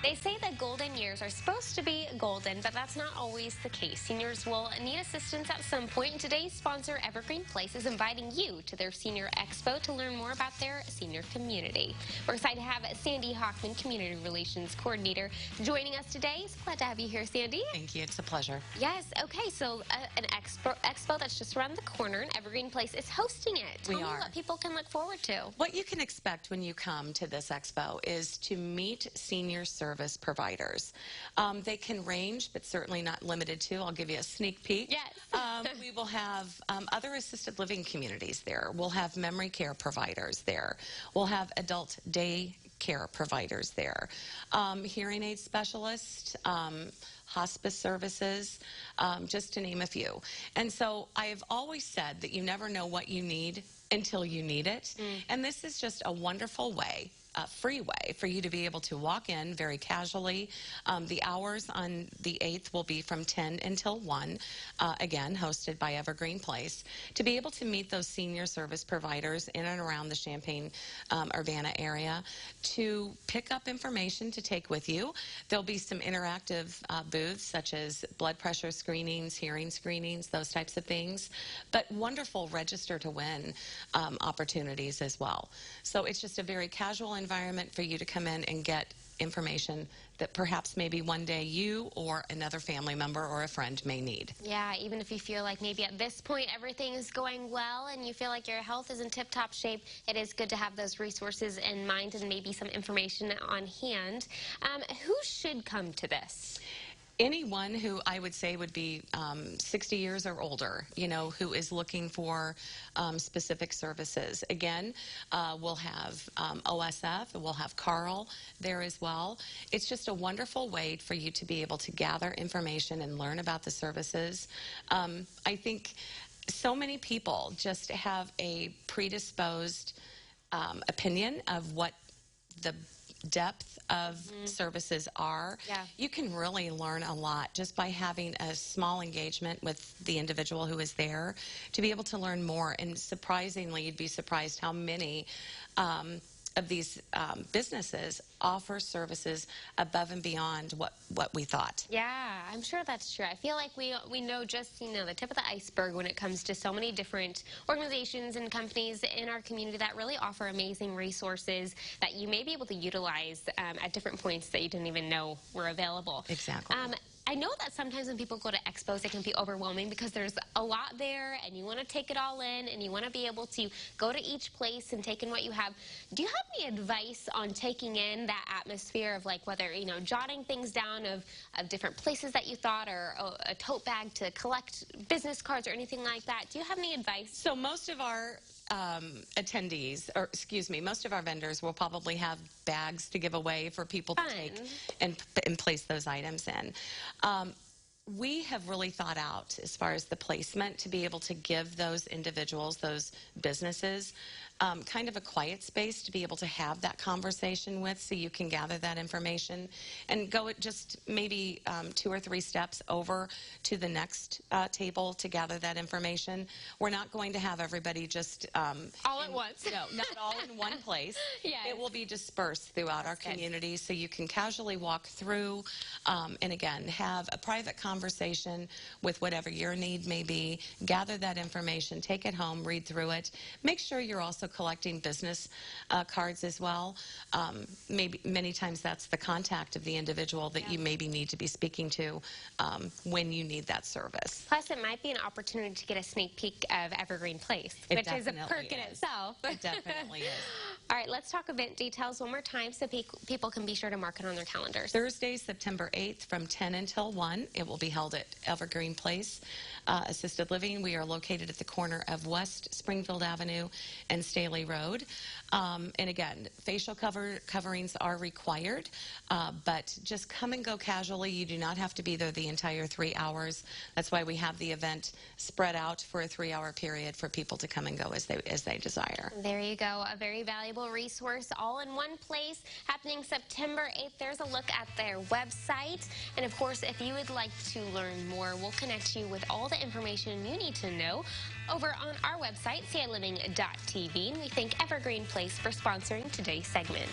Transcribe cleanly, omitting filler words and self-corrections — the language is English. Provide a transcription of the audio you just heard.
They say that golden years are supposed to be golden, but that's not always the case. Seniors will need assistance at some point. Today's sponsor, Evergreen Place, is inviting you to their Senior Expo to learn more about their senior community. We're excited to have Sandy Hockman, Community Relations Coordinator, joining us today. So glad to have you here, Sandy. Thank you. It's a pleasure. Yes. Okay. So an expo that's just around the corner, and Evergreen Place is hosting it. Tell me what people can look forward to. What you can expect when you come to this expo is to meet senior service providers. They can range, but certainly not limited to. I'll give you a sneak peek. Yes. We will have other assisted living communities there. We'll have memory care providers there. We'll have adult day care providers there. Hearing aid specialists, hospice services, just to name a few. And so I have always said that you never know what you need until you need it. And this is just a wonderful way, a free way for you to be able to walk in very casually. The hours on the 8th will be from 10 until 1, again, hosted by Evergreen Place, to be able to meet those senior service providers in and around the Champaign Urbana area, to pick up information to take with you. There'll be some interactive booths such as blood pressure screenings, hearing screenings, those types of things, but wonderful register to win opportunities as well. So it's just a very casual environment for you to come in and get information that perhaps maybe one day you or another family member or a friend may need. Yeah, even if you feel like maybe at this point everything is going well and you feel like your health is in tip-top shape, it is good to have those resources in mind and maybe some information on hand. Who should come to this? Anyone who I would say would be 60 years or older, you know, who is looking for specific services. Again, we'll have OSF, we'll have Carl there as well. It's just a wonderful way for you to be able to gather information and learn about the services. I think so many people just have a predisposed opinion of what the depth of services are. Yeah. You can really learn a lot just by having a small engagement with the individual who is there to be able to learn more. And surprisingly, you'd be surprised how many of these businesses offer services above and beyond what we thought. Yeah, I'm sure that's true. I feel like we know just, you know, the tip of the iceberg when it comes to so many different organizations and companies in our community that really offer amazing resources that you may be able to utilize at different points that you didn't even know were available. Exactly. I know that sometimes when people go to expos, it can be overwhelming because there's a lot there and you want to take it all in and you want to be able to go to each place and take in what you have. Do you have any advice on taking in that atmosphere of, like, whether, you know, jotting things down of different places that you thought, or a tote bag to collect business cards or anything like that? Do you have any advice? So most of our attendees, or excuse me, most of our vendors will probably have bags to give away for people to take and place those items in. We have really thought out, as far as the placement, to be able to give those individuals, those businesses, kind of a quiet space to be able to have that conversation with, so you can gather that information and go at just maybe 2 or 3 steps over to the next table to gather that information. We're not going to have everybody just all at once. No, not all in one place. Yes. It will be dispersed throughout our community, so you can casually walk through and again have a private conversation with whatever your need may be. Gather that information, take it home, read through it. Make sure you're also collecting business cards as well. Maybe many times that's the contact of the individual that you maybe need to be speaking to when you need that service. Plus, it might be an opportunity to get a sneak peek of Evergreen Place, which is a perk in itself. It definitely is. All right, let's talk event details one more time so people can be sure to mark it on their calendars. Thursday, September 8th from 10 until 1. It will be held at Evergreen Place Assisted Living. We are located at the corner of West Springfield Avenue and Staley Road. And again, facial coverings are required, but just come and go casually. You do not have to be there the entire 3 hours. That's why we have the event spread out for a 3-hour period for people to come and go as they desire. There you go, a very valuable resource all in one place, happening September 8th. There's a look at their website. And of course, if you would like to learn more, we'll connect you with all the information you need to know over on our website, CILiving.tv. And we thank Evergreen Place for sponsoring today's segment.